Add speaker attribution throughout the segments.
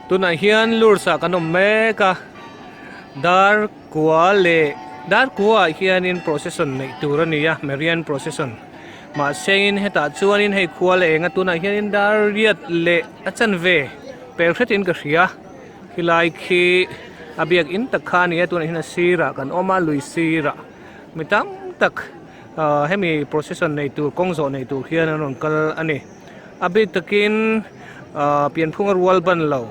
Speaker 1: tuna hian lur sa kanom meka dar kwa hianin procession nei turania Marian procession ma sengin heta chuanin hei khwal enga tuna hianin dar riat le achan ve perfectin ka hria hilai khi abiak in takhani tuna hina sira kan oma lui sira mitam tak hemi procession nei tur kongzo nei tur hian anon kal ani abi takin pian phungar wal ban lo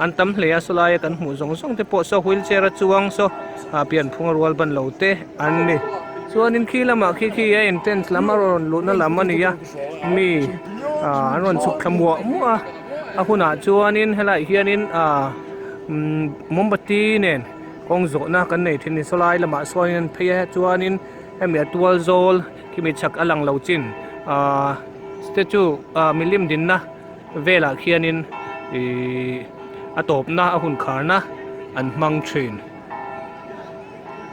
Speaker 1: an tam hlea solaya kan hmu zong zong te po so wheelchair chuang so pian phungar wal ban lo te an ni chuanin khilama khi intense lamaron luna lamania mi anon suk khamwa mua ahuna chuanin helai hianin mombati nen kongzo na kan nei thini solai lama soin phia chuanin hemi atual zol kimi chak alang lo chin statue milim din na vela khianin atop na ahun kharna an mang thin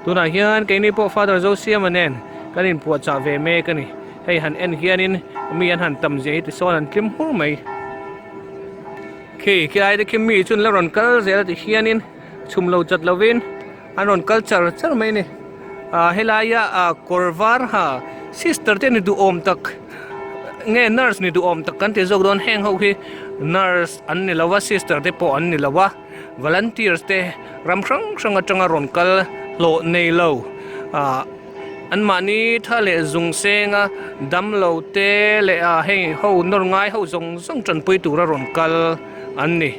Speaker 1: tuna hian keini po father Josiah manen kanin pu cha ve me kani hei han en hianin mi an han tam je ti son an klim hur mai khi ai de kim mi chun la ron kal zela ti hianin chum lo chat lovin anon culture char mai ni helaya korvar ha sister te ni du om tak nge nurse ni du om tak kan te jog don heng ho hi nurse an ni lawa sister te po an ni lawa volunteers te ram sang atanga ron kal lo nei lo an mani thale zung senga dam lo te le hei ho nor ngai ho zong sang tran pui tu ra ron kal an ni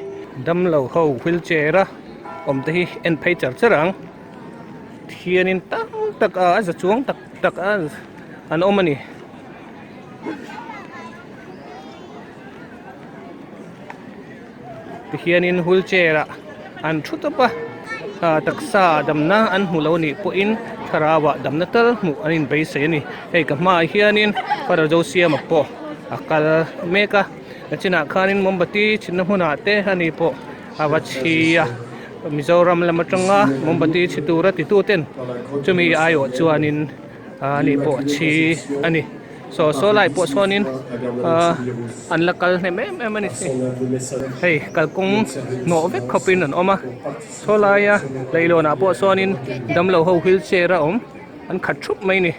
Speaker 1: dam lo ho wheelchair om te hi en phei char charang hianin tak za chuang tak an omani hianin wheelchair an thutapa taksa damna an hulo ni po in tharawa damna tal mu anin bei se ni hei ka ma hianin father Josiah mapo akal meka china khanin mombati chinna huna te hani po awachia Mizoram lamatanga mombati chitura tituten chumi ayo chuanin ani po chi ani so lai po sonin an lakal ne me mani hei kalkung no vek khopin an oma so laya leilo na po sonin damlo ho wheelchair om an khatrup mai ni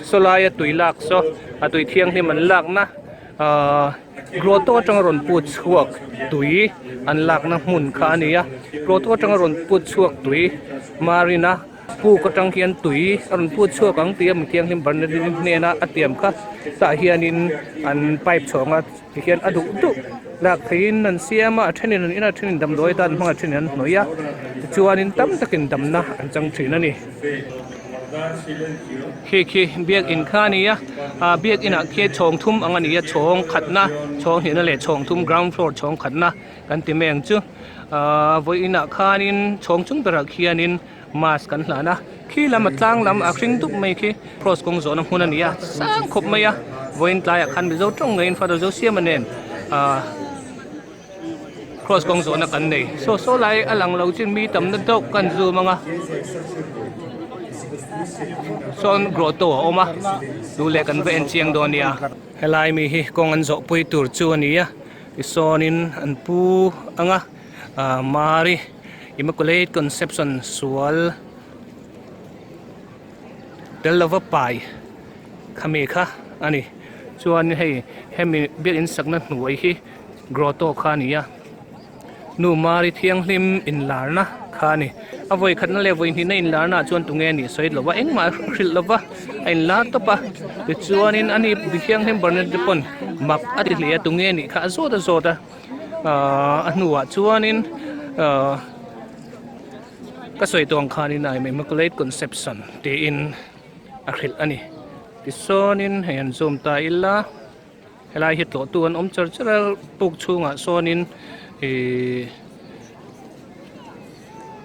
Speaker 1: so laya tuilak so atui thiang hi man lak na groto tang ron put chuak tui an lak na mun kha ania groto tang ron put chuak tui marina pu ko tang hian tui ron put chuak ang tiam thiang him ban ne na atiam kha ta hianin an pipe chonga hian adu tu lak thein an siama thenin an ina thenin dam doi tan hmanga thenin noya chuanin tam takin damna an chang thin ani khi biak in khania biak ina khe chong thum angania chong khatna chong hina le chong thum ground floor chong khatna kan ti meng chu voi ina khanin chong chung tara khianin mas kan hlana khi lam atlang lam akring tup mai khi cross kong zona hunania sang khop maya voin tlaya khan bi zo tong ngein father Josiah manen cross kong zona kan nei so lai alang lo chin mi tam na dok kan zu manga son grotto oma dule kan ven chiang donia helai mi hi kong an zo pui tur chu ania isonin an pu anga mari Immaculate Conception sual delava pai khame kha ani chuan hei hemi biak in sakna hnuai hi grotto khania nu mari thiang hlim in larna khani avoi khatna le voi ni in larna chuan tunge ni soid lova engma hril lova in lar to pa ti chuanin ani bikhiang hlim barnet depon map ati hlia tunge ni kha zoda anuwa chuanin kasoi tong khani nai Immaculate Conception te in akhil ani ti sonin hen zoom ta illa helai hi to tuan om churchara puk chunga sonin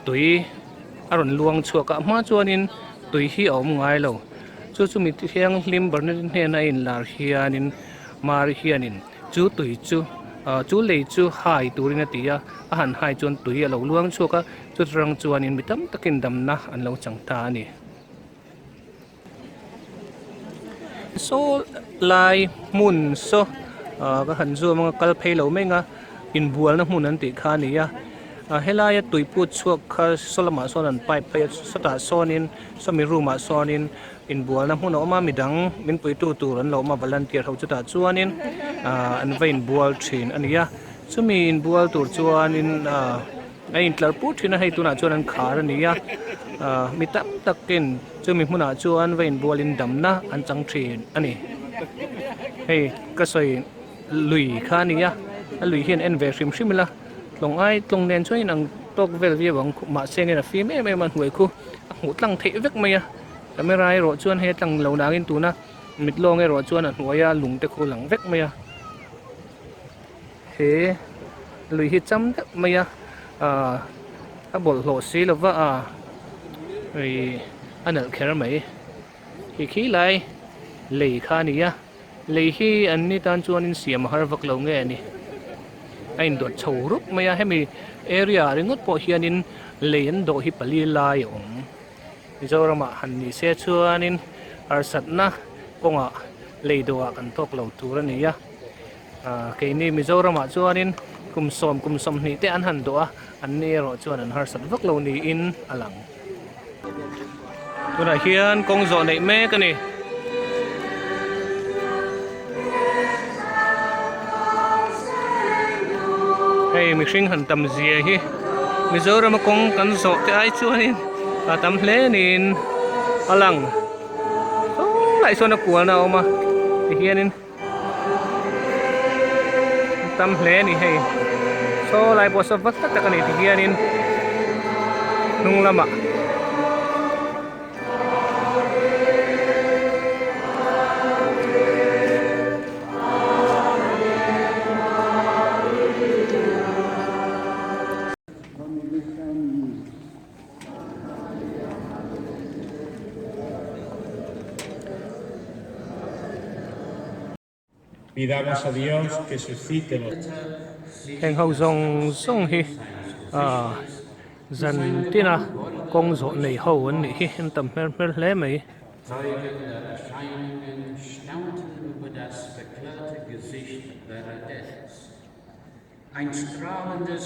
Speaker 1: tui aron luang chuaka ma chuanin tui hi om ngai lo chu mi thiang hlim barnet ne na in lar hianin mar hianin chu tui chu lei chu hai turina tia ahan hai chon tui alo luang chuaka chu rang chuanin mitam takin damna an lo changta ani so lai mun so ka han zu mga kalphei lo menga in bual na hmun an tih kha ni a helai tuiput chuak kha solama son an pipe pe sota sonin somi room a sonin in bual na hmun oma midang min puitu tur an lo ma volunteer ho chuta chuanin an vein bual thin ania chumi in bual tur chuanin ai in tlar pu thina hei tuna chuan an khar ania mi tak takin chumi hmuna chuan vein bualin damna an chang thin ani hei ka soi lui kha nia lui hian en ve hrim hrimila tlong ai tlong nen chuan ang tok vel vi wang ma sengena fi me man huai khu hu tlang thei vek maya camera ro chuan he tlang lo nangin tuna mitlong e ro chuan an huaya lungte khu lang vek maya he lui hi cham tak maya a bol hlo si lova ei anal kher mai hi khi lai lei kha nia lei hi an ni tan chuan in siam har vak lo nge ni ain dot chho rup maya hemi area ringot po hianin lein do hi pali lai om Mizorama han ni se chuanin arsatna konga leidoa kan tok lo tur ania keini Mizorama chuanin kumsom ni te an han doa an ni ro chuan an harsat vak lo ni in alang tuna hian kongzo nei me kani hei mihring han tam zia hi Mizoram kong kan zo te ai chuanin tam hlenin alang lại so na kual na oma ti hianin tam hle ni hei so lai po so vak tak ani ti hianin nung lama
Speaker 2: Pidamos a Dios que suscite los
Speaker 1: heng ho zong hi zan tina kong zo nei ho an ni hi an tam mer hle mai
Speaker 3: Zeugen der Erscheinungen staunten über das verklärte Gesicht Bernadette. Ein strahlendes